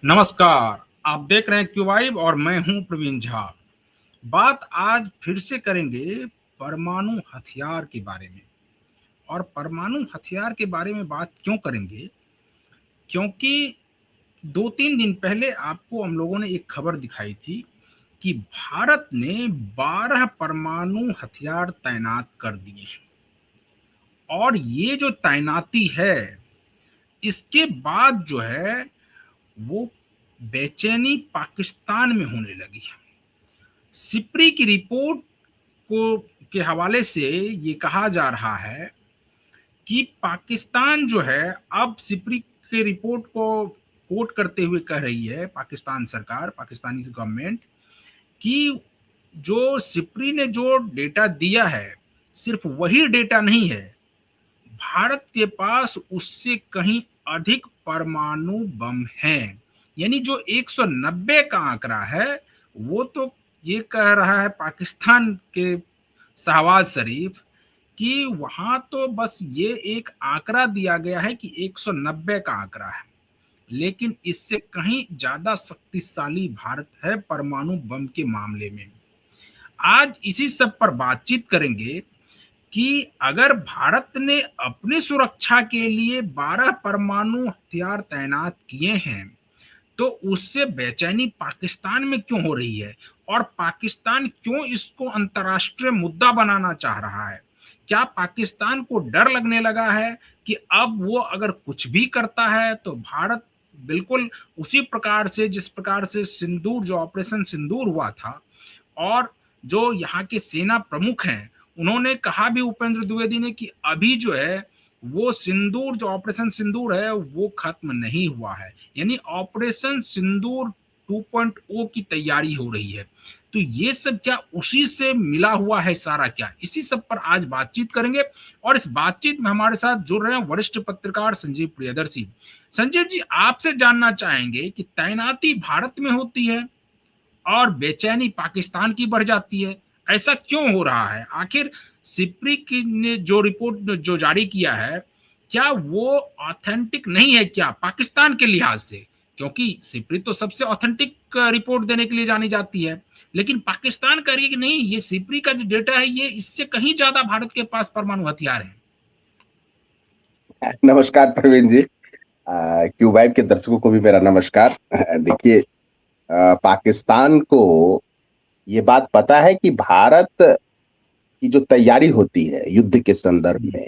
नमस्कार। आप देख रहे हैं क्यू वाइब और मैं हूं प्रवीण झा। बात आज फिर से करेंगे परमाणु हथियार के बारे में। और परमाणु हथियार के बारे में बात क्यों करेंगे, क्योंकि 2-3 दिन पहले आपको हम लोगों ने एक खबर दिखाई थी कि भारत ने 12 परमाणु हथियार तैनात कर दिए हैं। और ये जो तैनाती है, इसके बाद जो है वो बेचैनी पाकिस्तान में होने लगी है। सिप्री की रिपोर्ट को के हवाले से ये कहा जा रहा है कि पाकिस्तान जो है अब सिप्री के रिपोर्ट को कोट करते हुए कह रही है, पाकिस्तान सरकार, पाकिस्तानी गवर्नमेंट, कि जो सिप्री ने जो डेटा दिया है सिर्फ वही डेटा नहीं है, भारत के पास उससे कहीं अधिक परमाणु बम हैं। यानी जो 190 का आंकड़ा है वो तो ये कह रहा है पाकिस्तान के शहबाज शरीफ कि वहां तो बस ये एक आंकड़ा दिया गया है कि 190 का आंकड़ा है, लेकिन इससे कहीं ज्यादा शक्तिशाली भारत है परमाणु बम के मामले में। आज इसी सब पर बातचीत करेंगे कि अगर भारत ने अपनी सुरक्षा के लिए 12 परमाणु हथियार तैनात किए हैं तो उससे बेचैनी पाकिस्तान में क्यों हो रही है, और पाकिस्तान क्यों इसको अंतर्राष्ट्रीय मुद्दा बनाना चाह रहा है। क्या पाकिस्तान को डर लगने लगा है कि अब वो अगर कुछ भी करता है तो भारत बिल्कुल उसी प्रकार से, जिस प्रकार से सिंदूर, जो ऑपरेशन सिंदूर हुआ था, और जो यहाँ के सेना प्रमुख हैं उन्होंने कहा भी, उपेंद्र द्विवेदी ने, कि अभी जो है वो सिंदूर, जो ऑपरेशन सिंदूर है वो खत्म नहीं हुआ है, यानी ऑपरेशन सिंदूर 2.0 की तैयारी हो रही है। तो ये सब क्या उसी से मिला हुआ है सारा क्या, इसी सब पर आज बातचीत करेंगे। और इस बातचीत में हमारे साथ जुड़ रहे हैं वरिष्ठ पत्रकार संजीव प्रियदर्शी। संजीव जी, आपसे जानना चाहेंगे कि तैनाती भारत में होती है और बेचैनी पाकिस्तान की बढ़ जाती है, ऐसा क्यों हो रहा है? आखिर सिप्री की ने जो रिपोर्ट जो जारी किया है, क्या वो ऑथेंटिक नहीं है क्या पाकिस्तान के लिहाज से? क्योंकि सिप्री तो सबसे ऑथेंटिक रिपोर्ट देने के लिए जानी जाती है, लेकिन पाकिस्तान कह रही है कि नहीं, ये सिप्री का जो डेटा है ये इससे कहीं ज्यादा भारत के पास परमाणु हथियार है। नमस्कार प्रवीण जी। क्यू वाइब के दर्शकों को भी मेरा नमस्कार। देखिए, पाकिस्तान को ये बात पता है कि भारत की जो तैयारी होती है युद्ध के संदर्भ में,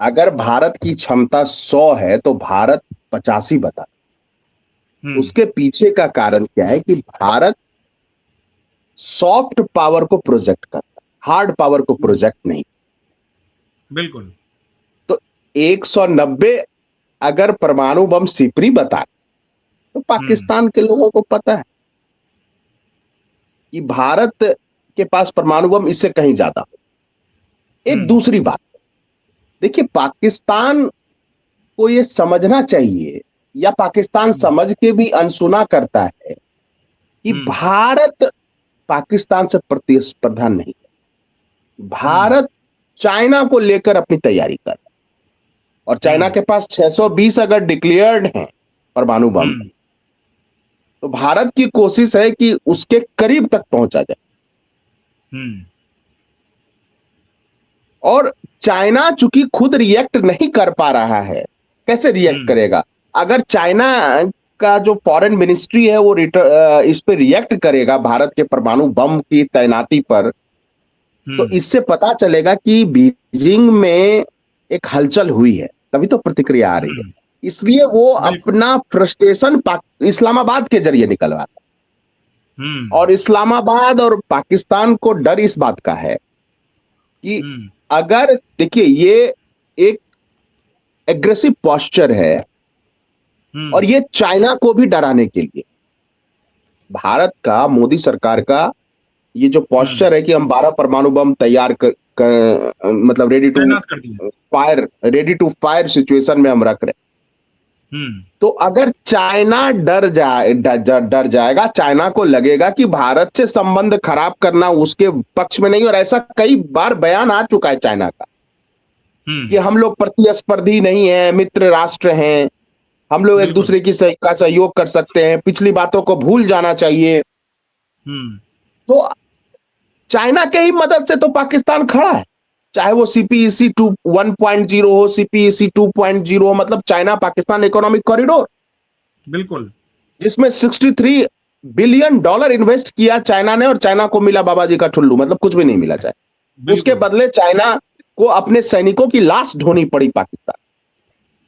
अगर भारत की क्षमता 100 है तो भारत 85 बता। उसके पीछे का कारण क्या है कि भारत सॉफ्ट पावर को प्रोजेक्ट करता है, हार्ड पावर को प्रोजेक्ट नहीं। बिल्कुल। तो 190 अगर परमाणु बम सिपरी बताए तो पाकिस्तान के लोगों को पता है कि भारत के पास परमाणु बम इससे कहीं ज्यादा हो। एक दूसरी बात, देखिए, पाकिस्तान को यह समझना चाहिए, या पाकिस्तान समझ के भी अनसुना करता है कि भारत पाकिस्तान से प्रतिस्पर्धा नहीं है। भारत चाइना को लेकर अपनी तैयारी कर रहा है, और चाइना के पास 620 अगर डिक्लेयर्ड हैं परमाणु बम, तो भारत की कोशिश है कि उसके करीब तक पहुंचा जाए। और चाइना चूंकि खुद रिएक्ट नहीं कर पा रहा है, कैसे रिएक्ट करेगा? अगर चाइना का जो फॉरेन मिनिस्ट्री है वो इस पे रिएक्ट करेगा भारत के परमाणु बम की तैनाती पर, तो इससे पता चलेगा कि बीजिंग में एक हलचल हुई है, तभी तो प्रतिक्रिया आ रही है। इसलिए वो अपना फ्रस्ट्रेशन इस्लामाबाद के जरिए निकलवाता है। और इस्लामाबाद और पाकिस्तान को डर इस बात का है कि अगर, देखिए, ये एक एग्रेसिव पोस्चर है और ये चाइना को भी डराने के लिए। भारत का, मोदी सरकार का ये जो पोस्चर है कि हम 12 परमाणु बम तैयार मतलब रेडी टू फायर सिचुएशन में हम रख रहे। तो अगर चाइना डर जाएगा, चाइना को लगेगा कि भारत से संबंध खराब करना उसके पक्ष में नहीं। और ऐसा कई बार बयान आ चुका है चाइना का कि हम लोग प्रतिस्पर्धी नहीं है, मित्र राष्ट्र हैं। हम लोग एक बिल्कुल। दूसरे का सहयोग कर सकते हैं, पिछली बातों को भूल जाना चाहिए। हम्म। तो चाइना के ही मदद से तो पाकिस्तान खड़ा है, चाहे वो सीपीईसी 1.0 हो, सीपीईसी 2.0 हो, मतलब चाइना पाकिस्तान इकोनॉमिक कॉरिडोर, बिल्कुल। जिसमें $63 बिलियन इन्वेस्ट किया चाइना ने, और चाइना को मिला बाबा जी का ठुल्लू, मतलब कुछ भी नहीं मिला चाहे। उसके बिल्कुल। बदले चाइना को अपने सैनिकों की लाश ढोनी पड़ी पाकिस्तान।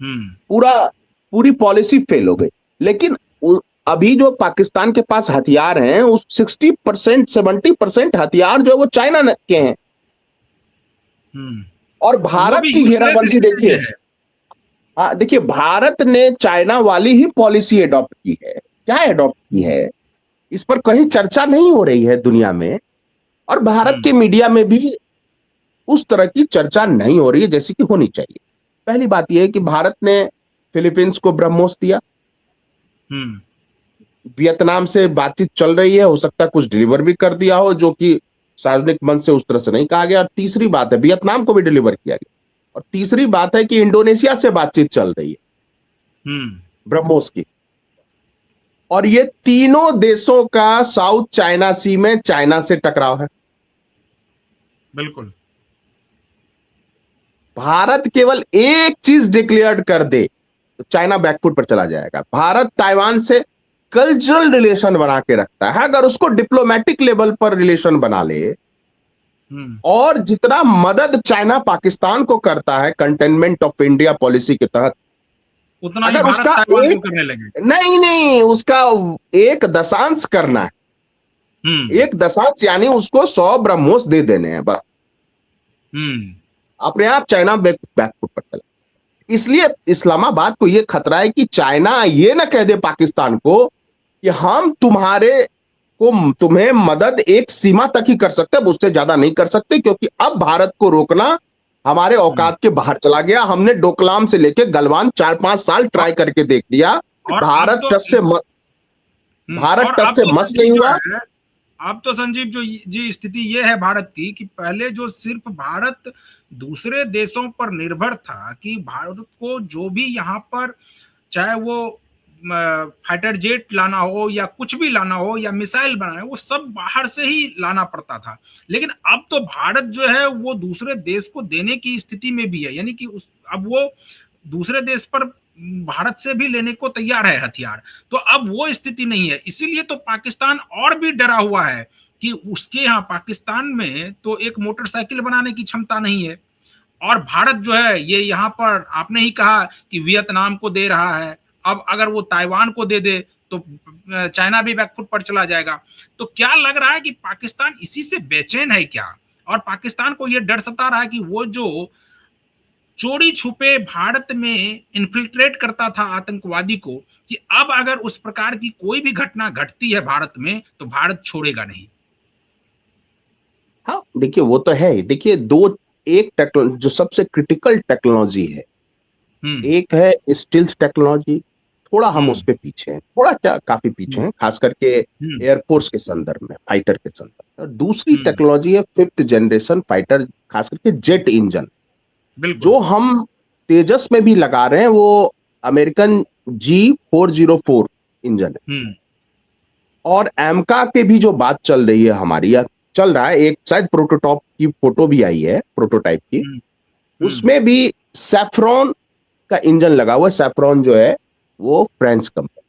हम्म। पूरा पूरी पॉलिसी फेल हो गई। लेकिन अभी जो पाकिस्तान के पास हथियार हैं, उस 60% 70% हथियार जो है वो चाइना के हैं। हम्म। और और वो भारत भी की यूजलेस घेराबंदी स्थिति में देखिए। है। हाँ देखिए, भारत ने चाइना वाली ही पॉलिसी एडॉप्ट की है। क्या एडॉप्ट की हम्म। है, इस पर कहीं चर्चा नहीं हो रही है दुनिया में, और भारत हम्म। के मीडिया में भी उस तरह की चर्चा नहीं हो रही है जैसी कि होनी चाहिए। पहली बात यह है कि भारत ने फिलीपींस को ब्रह्मोस दिया, हम्म। वियतनाम से बातचीत चल रही है, हो सकता है कुछ डिलीवर भी कर दिया हो, जो कि सार्वजनिक मंच से उस तरह से नहीं कहा गया। और तीसरी बात है, वियतनाम को भी डिलीवर किया गया। और तीसरी बात है कि इंडोनेशिया से बातचीत चल रही है हम्म। ब्रह्मोस की। और ये तीनों देशों का साउथ चाइना सी में चाइना से टकराव है। बिल्कुल। भारत केवल एक चीज डिक्लेयर कर दे तो चाइना बैकफुट पर चला जाएगा। भारत ताइवान से कल्चरल रिलेशन बना के रखता है, अगर उसको डिप्लोमेटिक लेवल पर रिलेशन बना ले, हम्म। और जितना मदद चाइना पाकिस्तान को करता है कंटेनमेंट ऑफ इंडिया पॉलिसी के तहत, उतना ही अगर भारत उसका ताइवान को एक, करने लगे। नहीं नहीं, उसका 1 दशांश करना है, हम्म। 1 दशांश, यानी उसको 100 ब्रह्मोस दे देने हैं बस, हम्म। अपने आप चाइना बैकफुट पर चला। इसलिए इस्लामाबाद को यह खतरा है कि चाइना ये ना कह दे पाकिस्तान को कि हम तुम्हें मदद एक सीमा तक ही कर सकते हैं, अब उससे ज्यादा नहीं कर सकते, क्योंकि अब भारत को रोकना हमारे हम्म। औकात के बाहर चला गया। हमने डोकलाम से लेकर गलवान 4-5 साल और ट्राई करके देख लिया, और अब भारत तो टस से भारत और टस अब से तो मस संजीव नहीं जो हुआ। है, अब तो संजीव जो जी स्थिति ये है भारत की, कि पहले जो सिर्फ भारत दूसरे देशों पर निर्भर था, कि भारत को जो भी यहाँ पर, चाहे वो फाइटर जेट लाना हो या कुछ भी लाना हो या मिसाइल बनाना हो, वो सब बाहर से ही लाना पड़ता था। लेकिन अब तो भारत जो है वो दूसरे देश को देने की स्थिति में भी है, यानी कि अब वो दूसरे देश पर भारत से भी लेने को तैयार है हथियार। तो अब वो स्थिति नहीं है, इसीलिए तो पाकिस्तान और भी डरा हुआ है कि उसके यहाँ पाकिस्तान में तो एक मोटरसाइकिल बनाने की क्षमता नहीं है, और भारत जो है ये यहाँ पर आपने ही कहा कि वियतनाम को दे रहा है, अब अगर वो ताइवान को दे दे तो चाइना भी बैकफुट पर चला जाएगा। तो क्या लग रहा है कि पाकिस्तान इसी से बेचैन है क्या, और पाकिस्तान को यह डर सता रहा है कि वो जो चोरी छुपे भारत में इन्फिल्ट्रेट करता था आतंकवादी को, कि अब अगर उस प्रकार की कोई भी घटना घटती है भारत में तो भारत छोड़ेगा नहीं। हाँ देखिए, वो तो है ही। देखिए, दो, एक टेक्नोलॉजी जो सबसे क्रिटिकल टेक्नोलॉजी है, हम्म। एक है स्टिल्थ टेक्नोलॉजी, थोड़ा हम उस हम्म। पे पीछे हैं, थोड़ा क्या काफी पीछे हम्म। हैं, खास करके हम्म। एयरफोर्स के संदर्भ में, फाइटर के संदर्भ में। और दूसरी हम्म। टेक्नोलॉजी है 5th जनरेशन फाइटर, खास करके जेट इंजन, बिल्कुल। जो हम तेजस में भी लगा रहे हैं। वो अमेरिकन G404 इंजन है। हम्म। और एमका के भी जो बात चल रही है हमारी, या चल रहा है, एक शायद प्रोटोटाइप की फोटो भी आई है, प्रोटोटाइप की, हम्म। हम्म। उसमें भी सैफ्रॉन का इंजन लगा हुआ है। सैफ्रॉन जो है वो फ्रेंच कंपनी।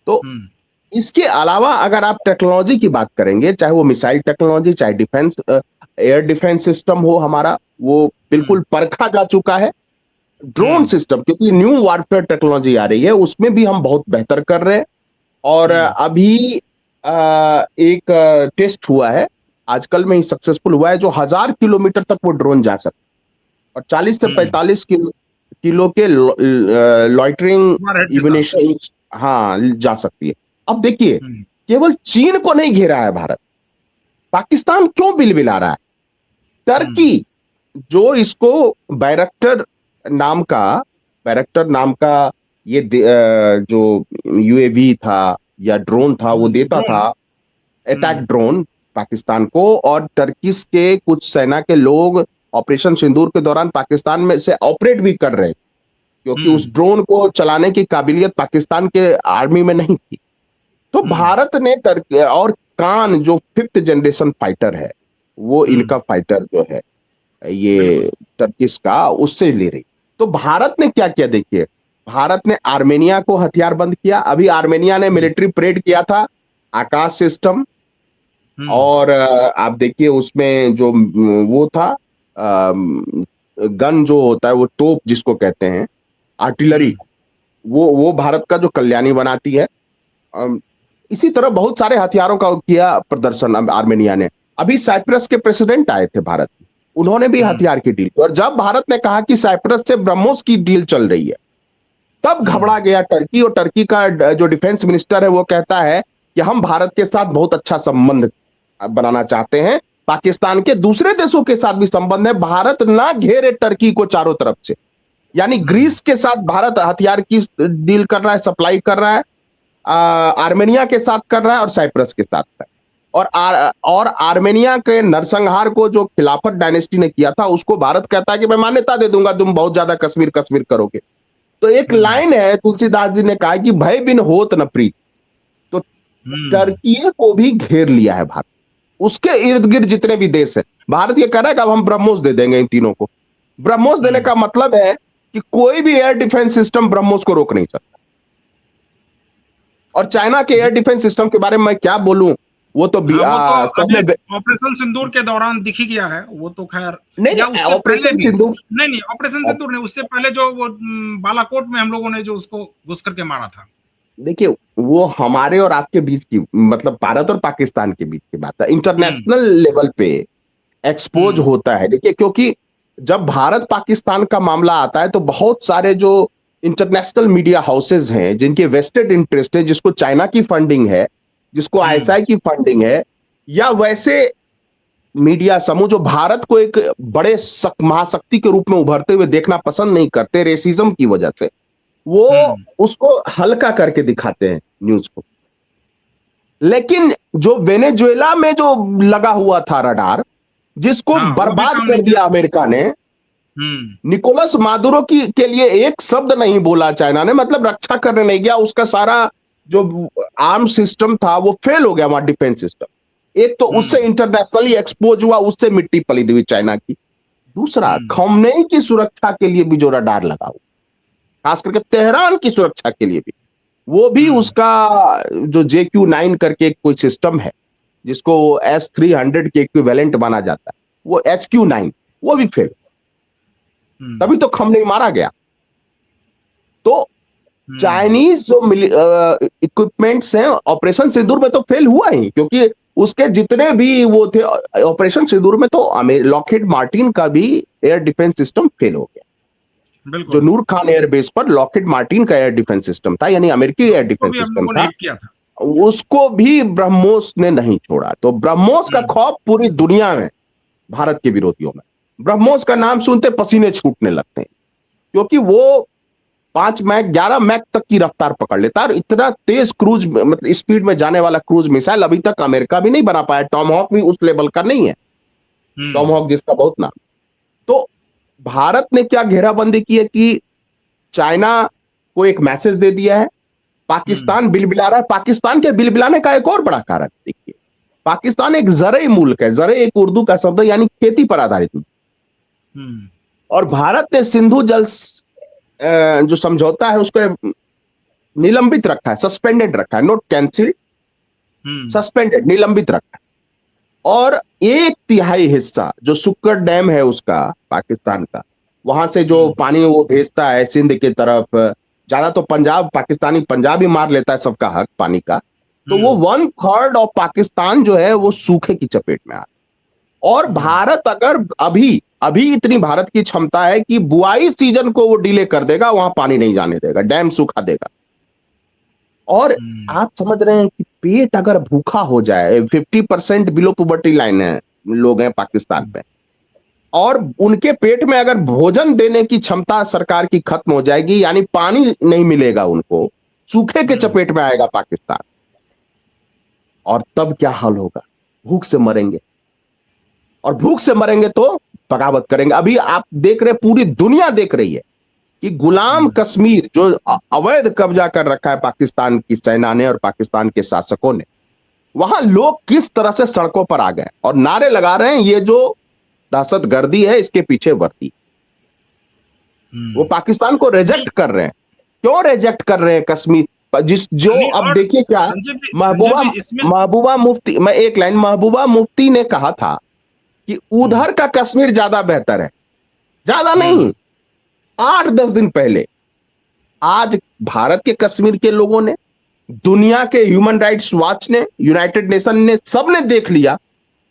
तो हम्म। इसके अलावा अगर आप टेक्नोलॉजी की बात करेंगे, चाहे वो मिसाइल टेक्नोलॉजी, चाहे डिफेंस, एयर डिफेंस सिस्टम हो हमारा, वो हम्म। बिल्कुल परखा जा चुका है। ड्रोन हम्म। सिस्टम, क्योंकि न्यू वारफेयर टेक्नोलॉजी आ रही है, उसमें भी हम बहुत बेहतर कर रहे हैं। और हम्म। अभी एक टेस्ट हुआ है, आजकल में ही सक्सेसफुल हुआ है, जो 1000 किलोमीटर तक वो ड्रोन जा सकता है, और 40 से हम्म। 45 किलो के लॉइटरिंग वारहेड के साथ। इम्यूनेशन, हाँ, जा सकती है। अब देखिए, हम्म। केवल चीन को नहीं घेरा है भारत, पाकिस्तान क्यों बिलबिला रहा है? हम्म। टर्की, जो इसको बैरक्टर नाम का बैरक्टर नाम का ये जो यूएवी था या ड्रोन था, वो देता था, ड्रोन। अटैक हम्म। ड्रोन, पाकिस्तान को। और टर्किश के कुछ सेना के लोग ऑपरेशन सिंदूर के दौरान पाकिस्तान में से ऑपरेट भी कर रहे, क्योंकि उस ड्रोन को चलाने की काबिलियत पाकिस्तान के आर्मी में नहीं थी। तो भारत ने और कान जो 5th जनरेशन फाइटर है, वो इनका फाइटर जो है ये टर्किश का, उससे ले रही। तो भारत ने क्या किया देखिए, भारत ने आर्मेनिया को हथियार बंद किया। अभी आर्मेनिया ने मिलिट्री परेड किया था, आकाश सिस्टम, और आप देखिए उसमें जो वो था गन जो होता है, वो तोप जिसको कहते हैं, आर्टिलरी, वो भारत का जो कल्याणी बनाती है। इसी तरह बहुत सारे हथियारों का किया प्रदर्शन आर्मेनिया ने। अभी साइप्रस के प्रेसिडेंट आए थे भारत में, उन्होंने भी हथियार की डील की। और जब भारत ने कहा कि साइप्रस से ब्रह्मोस की डील चल रही है, तब घबरा गया टर्की। और टर्की का जो डिफेंस मिनिस्टर है वो कहता है कि हम भारत के साथ बहुत अच्छा संबंध बनाना चाहते हैं, पाकिस्तान के दूसरे देशों के साथ भी संबंध है, भारत ना घेरे टर्की को चारों तरफ से। यानी ग्रीस के साथ भारत हथियार की डील कर रहा है, सप्लाई कर रहा है, आर्मेनिया के साथ कर रहा है और साइप्रस के साथ कर रहा है। और आर्मेनिया के नरसंहार को जो खिलाफत डायनेस्टी ने किया था, उसको भारत कहता है कि मैं मान्यता दे दूंगा, तुम बहुत ज्यादा कश्मीर कश्मीर करोगे। तो एक लाइन है, तुलसीदास जी ने कहा कि भय बिन होत न प्रीत। तो टर्की को भी घेर लिया है भारत, उसके इर्द गिर्द जितने भी देश है। भारत ये कह रहा है कि अब हम ब्रह्मोस दे देंगे इन तीनों को। ब्रह्मोस देने का मतलब है कि कोई भी एयर डिफेंस सिस्टम ब्रह्मोस को रोक नहीं सकता। और चाइना के एयर डिफेंस सिस्टम के बारे में मैं क्या बोलूं, वो तो ऑपरेशन सिंदूर के दौरान दिख ही गया है। वो तो खैर नहीं, ऑपरेशन सिंदूर नहीं, ऑपरेशन सिंदूर नहीं, उससे पहले जो वो बालाकोट में हम लोगों ने जो उसको घुस करके मारा था। देखिए, वो हमारे और आपके बीच की, मतलब भारत और पाकिस्तान के बीच की बात है। इंटरनेशनल लेवल पे एक्सपोज होता है। देखिए, क्योंकि जब भारत पाकिस्तान का मामला आता है तो बहुत सारे जो इंटरनेशनल मीडिया हाउसेज हैं, जिनके वेस्टेड इंटरेस्ट है, जिसको चाइना की फंडिंग है, जिसको आईएसआई की फंडिंग है, या वैसे मीडिया समूह जो भारत को एक बड़े महाशक्ति के रूप में उभरते हुए देखना पसंद नहीं करते रेसिज्म की वजह से, वो उसको हल्का करके दिखाते हैं न्यूज को। लेकिन जो वेनेजुएला में जो लगा हुआ था रडार, जिसको बर्बाद कर दिया अमेरिका ने, निकोलस मादुरो के लिए एक शब्द नहीं बोला चाइना ने, मतलब रक्षा करने नहीं गया। उसका सारा जो आर्म सिस्टम था वो फेल हो गया, वहां डिफेंस सिस्टम। एक तो उससे इंटरनेशनली एक्सपोज हुआ, उससे मिट्टी पलीद हुई चाइना की। दूसरा, खमेनी की सुरक्षा के लिए भी जो रडार लगा हुआ, खास करके तेहरान की सुरक्षा के लिए भी, वो भी उसका जो JQ9 करके कोई सिस्टम है, जिसको S-300 के इक्विवेलेंट माना जाता है, वो HQ9, वो भी फेल। तभी तो खमेनी मारा गया। तो चाइनीज जो इक्विपमेंट्स हैं ऑपरेशन सिंदूर में तो फेल हुआ ही, क्योंकि उसके जितने भी वो थे ऑपरेशन सिंदूर में, तो लॉकहीड मार्टिन का भी एयर डिफेंस सिस्टम फेल हो गया। जो नूर खान एयरबेस पर लॉकहीड मार्टिन का एयर डिफेंस सिस्टम था, यानी अमेरिकी एयर डिफेंस सिस्टम था, उसको भी ब्रह्मोस ने नहीं छोड़ा। तो ब्रह्मोस का खौफ पूरी दुनिया में, भारत के विरोधियों में, ब्रह्मोस का नाम सुनते पसीने छूटने लगते हैं, क्योंकि वो 5 मैक 11 मैक तक की रफ्तार पकड़ लेता है। और इतना तेज क्रूज, मतलब स्पीड में जाने वाला क्रूज मिसाइल अभी तक अमेरिका भी नहीं बना पाया। टॉमहॉक भी उस लेवल का नहीं है, टॉमहॉक जिसका बहुत नाम। तो भारत ने क्या घेराबंदी की है कि चाइना को एक मैसेज दे दिया है, पाकिस्तान बिलबिला रहा है। पाकिस्तान के बिलबिलाने का एक और बड़ा कारण देखिए, पाकिस्तान एक ज़रई मुल्क है। ज़रई एक उर्दू का शब्द है, यानी खेती पर आधारित। और भारत ने सिंधु जल जो समझौता है उसको निलंबित रखा है, सस्पेंडेड रखा है, नोट कैंसिल, सस्पेंडेड, निलंबित रखा है। और 1/3 हिस्सा जो सुक्कर डैम है उसका, पाकिस्तान का, वहां से जो पानी वो भेजता है सिंध की तरफ, ज्यादा तो पंजाब, पाकिस्तानी पंजाब ही मार लेता है सबका हक पानी का। तो वो 1/3 ऑफ पाकिस्तान जो है वो सूखे की चपेट में आ। और भारत अगर अभी इतनी भारत की क्षमता है कि बुआई सीजन को वो डिले कर देगा, वहां पानी नहीं जाने देगा, डैम सूखा देगा। और आप समझ रहे हैं कि पेट अगर भूखा हो जाए, 50% बिलो पॉवर्टी लाइन है लोग हैं पाकिस्तान में, और उनके पेट में अगर भोजन देने की क्षमता सरकार की खत्म हो जाएगी, यानी पानी नहीं मिलेगा उनको, सूखे के चपेट में आएगा पाकिस्तान। और तब क्या हाल होगा? भूख से मरेंगे, और भूख से मरेंगे तो बगावत करेंगे। अभी आप देख रहे, पूरी दुनिया देख रही है कि गुलाम कश्मीर जो अवैध कब्जा कर रखा है पाकिस्तान की सेना ने और पाकिस्तान के शासकों ने, वहां लोग किस तरह से सड़कों पर आ गए और नारे लगा रहे हैं, ये जो दहशतगर्दी है इसके पीछे वर्दी। वो पाकिस्तान को नहीं रिजेक्ट कर रहे हैं। क्यों रिजेक्ट कर रहे हैं कश्मीर जिस जो नहीं, अब और देखिए क्या संजय महबूबा जी इसमें महबूबा मुफ्ती, मैं एक लाइन, महबूबा मुफ्ती ने कहा था कि उधर का कश्मीर ज्यादा बेहतर है, ज्यादा नहीं, 8-10 दिन पहले। आज भारत के कश्मीर के लोगों ने, दुनिया के ह्यूमन राइट्स वॉच ने, यूनाइटेड नेशन ने, सबने देख लिया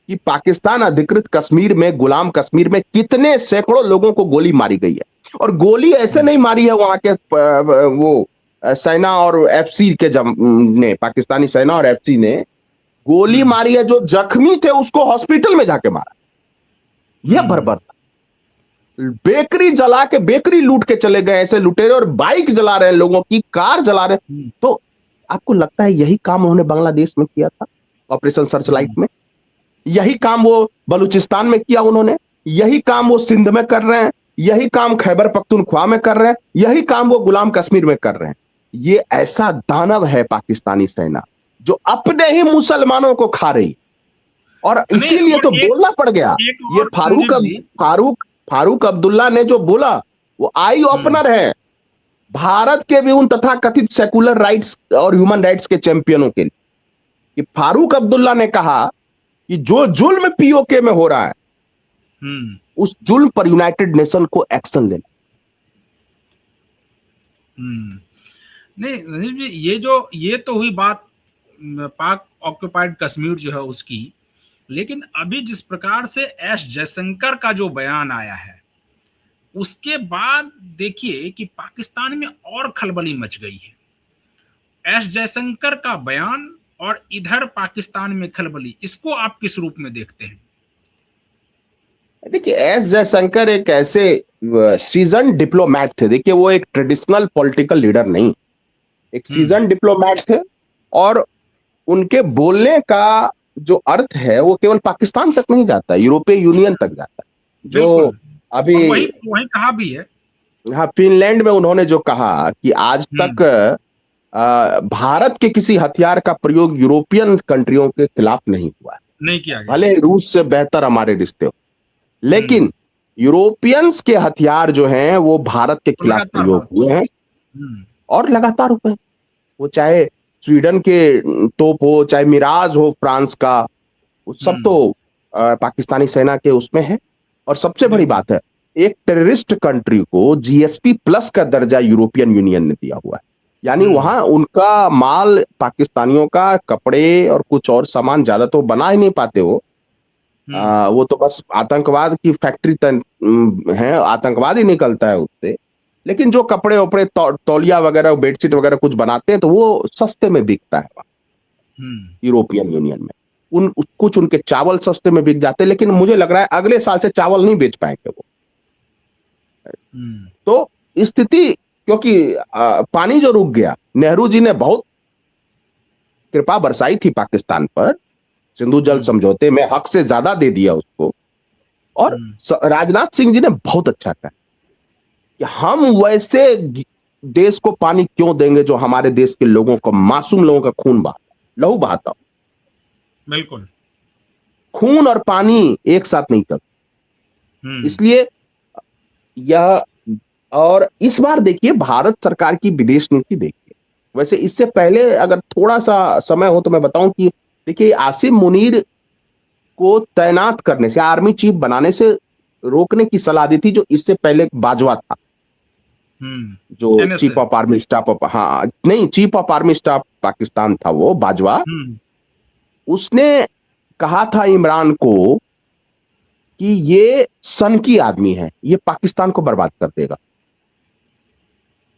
कि पाकिस्तान अधिकृत कश्मीर में, गुलाम कश्मीर में कितने सैकड़ों लोगों को गोली मारी गई है। और गोली ऐसे नहीं मारी है वहां के वो सेना और एफसी के ने, पाकिस्तानी सेना और एफसी ने गोली मारी है, जो जख्मी थे उसको हॉस्पिटल में जाके मारा। यह बर्बरता। बेकरी जला के, बेकरी लूट के चले गए ऐसे लुटेरे, और बाइक जला रहे हैं, लोगों की कार जला रहे हैं। तो आपको लगता है यही काम उन्होंने बांग्लादेश में किया था, ऑपरेशन सर्चलाइट में? यही काम वो बलूचिस्तान में किया उन्होंने? यही काम वो सिंध में कर रहे हैं? यही काम खैबर पख्तूनख्वा में कर रहे हैं? यही काम वो गुलाम कश्मीर में कर रहे हैं? ये ऐसा दानव है पाकिस्तानी सेना, जो अपने ही मुसलमानों को खा रही, और इसीलिए तो बोलना पड़ गया। ये फारूक अब्दुल्ला ने जो बोला वो आई ओपनर है भारत के भी उन तथा कथित सेकुलर राइट्स और ह्यूमन राइट्स के चैंपियनों के लिए। कि फारूक अब्दुल्ला ने कहा कि जो जुल्म पीओके में हो रहा है, उस जुल्म पर यूनाइटेड नेशन को एक्शन लेना। नहीं राजीव जी, ये तो हुई बात पाक ऑक्युपाइड कश्मीर जो है उसकी। लेकिन अभी जिस प्रकार से एस जयशंकर का जो बयान आया है, उसके बाद देखिए कि पाकिस्तान में और खलबली मच गई है। एस जयशंकर का बयान और इधर पाकिस्तान में खलबली, इसको आप किस रूप में देखते हैं? देखिए, एस जयशंकर एक ऐसे सीजन डिप्लोमैट थे। देखिए, वो एक ट्रेडिशनल पॉलिटिकल लीडर नहीं, एक सीजन डिप्लोमैट थे, और उनके बोलने का जो अर्थ है वो केवल पाकिस्तान तक नहीं जाता, यूरोपीय यूनियन तक जाता है। जो अभी वही कहा भी है। हाँ, फिनलैंड में उन्होंने जो कहा कि आज तक भारत के किसी हथियार का प्रयोग यूरोपियन कंट्रियों के खिलाफ नहीं हुआ है, नहीं किया गया। भले रूस से बेहतर हमारे रिश्ते हो, लेकिन यूरोपियंस के हथियार जो हैं वो भारत के खिलाफ प्रयोग हुए हैं, और लगातार हुए। वो चाहे स्वीडन के तोप हो, चाहे मिराज हो फ्रांस का, सब तो पाकिस्तानी सेना के उसमें है। और सबसे बड़ी बात है, एक टेररिस्ट कंट्री को जीएसपी प्लस का दर्जा यूरोपियन यूनियन ने दिया हुआ है। यानी वहां उनका माल, पाकिस्तानियों का कपड़े और कुछ और सामान ज्यादा तो बना ही नहीं पाते वो तो बस आतंकवाद की फैक्ट्री है, आतंकवाद ही निकलता है उससे। लेकिन जो कपड़े वपड़े, तौलिया वगैरह, बेडशीट वगैरह कुछ बनाते हैं, तो वो सस्ते में बिकता है यूरोपियन यूनियन में। कुछ उनके चावल सस्ते में बिक जाते हैं, लेकिन मुझे लग रहा है अगले साल से चावल नहीं बेच पाएंगे वो। तो स्थिति, क्योंकि पानी जो रुक गया, नेहरू जी ने बहुत कृपा बरसाई थी पाकिस्तान पर, सिंधु जल समझौते में हक से ज्यादा दे दिया उसको। और राजनाथ सिंह जी ने बहुत अच्छा कहा कि हम वैसे देश को पानी क्यों देंगे जो हमारे देश के लोगों को, मासूम लोगों का खून बहाता, लहू बहाता। बिल्कुल, खून और पानी एक साथ नहीं चलते। इसलिए यह, और इस बार देखिए भारत सरकार की विदेश नीति देखिए। वैसे इससे पहले अगर थोड़ा सा समय हो तो मैं बताऊं कि देखिए, आसिम मुनीर को तैनात करने से, आर्मी चीफ बनाने से रोकने की सलाह दी थी, जो इससे पहले बाजवा था, जो chief of army staff of, हाँ नहीं, chief of army staff Pakistan था वो बाजवा। उसने कहा था इमरान को कि ये सन की आदमी है, ये पाकिस्तान को बर्बाद कर देगा,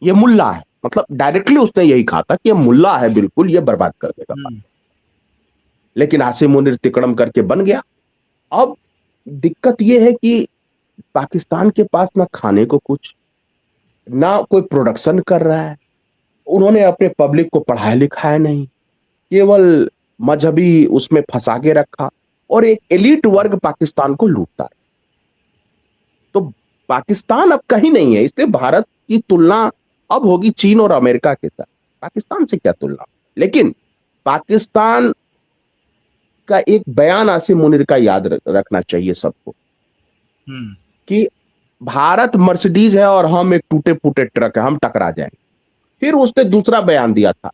ये मुल्ला है। मतलब डायरेक्टली उसने यही कहा था कि ये मुल्ला है, बिल्कुल ये बर्बाद कर देगा। लेकिन आसिम मुनीर तिकड़म करके बन गया। अब दिक्कत यह है कि पाकिस्तान के पास ना खाने को कुछ, ना कोई प्रोडक्शन कर रहा है। उन्होंने अपने पब्लिक को पढ़ाया लिखाया नहीं, केवल मजहबी उसमें फंसा के रखा, और एक एलिट वर्ग पाकिस्तान को लूटता है। तो पाकिस्तान अब कहीं नहीं है। इसलिए भारत की तुलना अब होगी चीन और अमेरिका के साथ। पाकिस्तान से क्या तुलना। लेकिन पाकिस्तान का एक बयान आसिम मुनीर का याद रखना चाहिए सबको कि भारत मर्सिडीज है और हम एक टूटे फूटे ट्रक है, हम टकरा जाएंगे। फिर उसने दूसरा बयान दिया था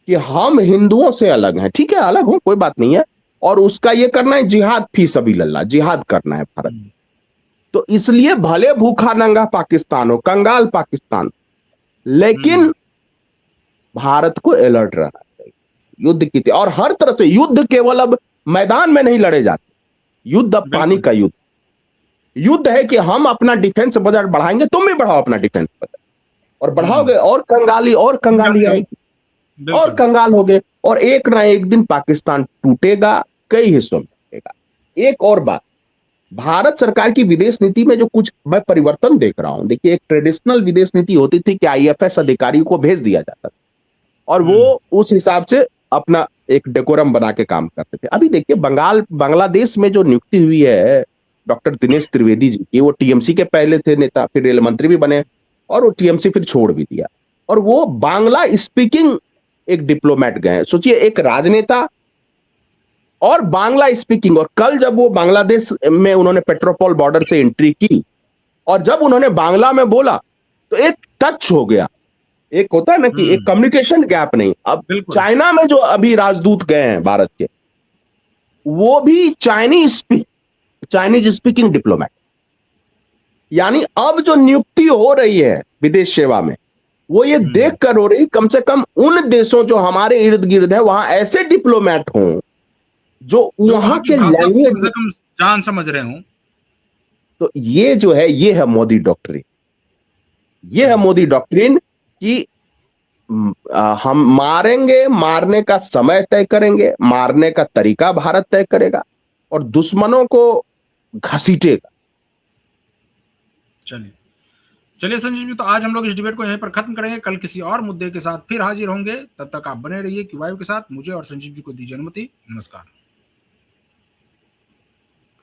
कि हम हिंदुओं से अलग हैं। ठीक है, अलग हो, कोई बात नहीं है, और उसका ये करना है जिहाद फी सबीलिल्लाह, जिहाद करना है भारत। तो इसलिए भले भूखा नंगा पाकिस्तान हो, कंगाल पाकिस्तान, लेकिन भारत को अलर्ट रहना चाहिए युद्ध की। और हर तरह से युद्ध केवल अब मैदान में नहीं लड़े जाते, युद्ध अब पानी का युद्ध। युद्ध है कि हम अपना डिफेंस बजट बढ़ाएंगे, तुम भी बढ़ाओ अपना डिफेंस बजट, और बढ़ाओगे और कंगाली आएगी और कंगाल हो गए, और एक ना एक दिन पाकिस्तान टूटेगा, कई हिस्सों में टूटेगा। एक और बात, भारत सरकार की विदेश नीति में जो कुछ मैं परिवर्तन देख रहा हूं, देखिए एक ट्रेडिशनल विदेश नीति होती थी कि आईएफएस अधिकारी को भेज दिया जाता था और वो उस हिसाब से अपना एक डेकोरम बना के काम करते थे। अभी देखिए बांग्लादेश में जो नियुक्ति हुई है डॉक्टर दिनेश त्रिवेदी जी की, वो टीएमसी के पहले थे नेता, फिर रेल मंत्री भी बने और वो टीएमसी फिर छोड़ भी दिया, और वो बांग्ला स्पीकिंग एक डिप्लोमेट गए। सोचिए, एक राजनेता और बांग्ला स्पीकिंग। और कल जब वो बांग्लादेश में उन्होंने पेट्रोपोल बॉर्डर से एंट्री की और जब उन्होंने बांग्ला में बोला तो एक टच हो गया। एक होता है ना कि एक कम्युनिकेशन गैप नहीं। अब चाइना में जो अभी राजदूत गए हैं भारत के, वो भी चाइनीज स्पीकिंग डिप्लोमेट। यानी अब जो नियुक्ति हो रही है विदेश सेवा में, वो ये देख कर हो रही, कम से कम उन देशों जो हमारे इर्द गिर्द है वहां ऐसे डिप्लोमेट हों जो वहां के लैंग्वेज जान समझ रहे हो। तो ये जो है, ये है मोदी डॉक्ट्रिन। ये है मोदी डॉक्ट्रिन कि हम मारेंगे, मारने का समय तय करेंगे, मारने का तरीका भारत तय करेगा और दुश्मनों को घसीटेगा। चलिए संजीव जी, तो आज हम लोग इस डिबेट को यहीं पर खत्म करेंगे। कल किसी और मुद्दे के साथ फिर हाजिर होंगे। तब तक आप बने रहिए क्यू वाइब के साथ। मुझे और संजीव जी को दीजिए अनुमति। नमस्कार।